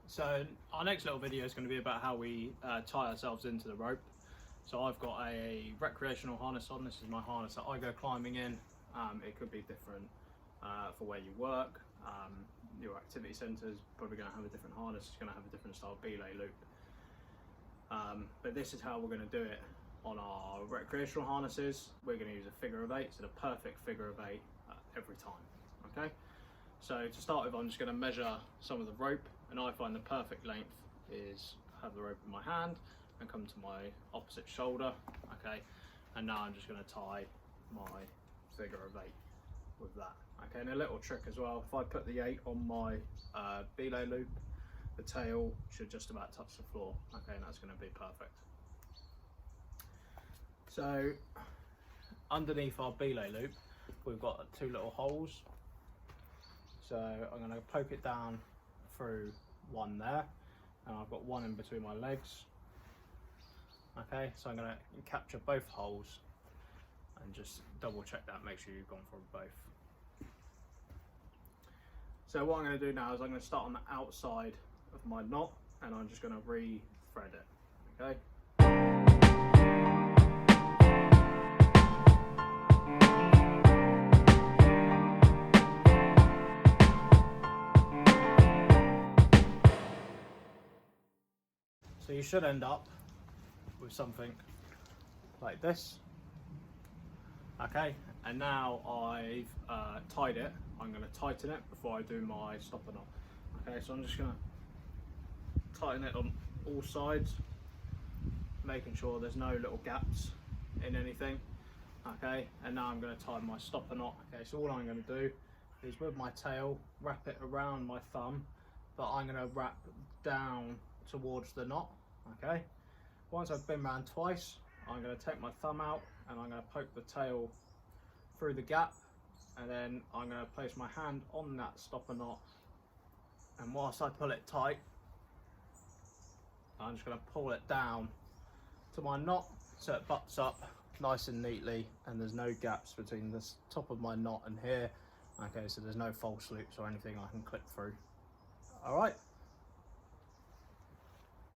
So our next little video is going to be about how we tie ourselves into the rope. So I've got a recreational harness on. This is my harness that I go climbing in. It could be different for where you work. Your activity centre is probably going to have a different harness. It's going to have a different style belay loop. But this is how we're going to do it on our recreational harnesses. We're going to use a figure of 8, so the perfect figure of 8 every time. Okay. So to start with, I'm just going to measure some of the rope, and I find the perfect length is have the rope in my hand and come to my opposite shoulder. Okay, and now I'm just going to tie my figure of 8 with that. Okay, and a little trick as well, if I put the 8 on my belay loop, the tail should just about touch the floor. Okay, and that's going to be perfect. So underneath our belay loop, we've got 2 little holes. So I'm going to poke it down through one there, and I've got one in between my legs. Okay, so I'm going to capture both holes and just double check that, make sure you've gone through both. So what I'm going to do now is I'm going to start on the outside of my knot, and I'm just going to re-thread it. Okay. So you should end up with something like this. Okay, and now I've tied it, I'm going to tighten it before I do my stopper knot. Okay, so I'm just going to tighten it on all sides, making sure there's no little gaps in anything. Okay, and now I'm going to tie my stopper knot. Okay, so all I'm going to do is with my tail wrap it around my thumb, but I'm going to wrap down towards the knot. Okay, once I've been around twice, I'm going to take my thumb out and I'm going to poke the tail through the gap, and then I'm going to place my hand on that stopper knot, and whilst I pull it tight, I'm just going to pull it down to my knot so it butts up nice and neatly and there's no gaps between the top of my knot and here. Okay, so there's no false loops or anything I can clip through. All right.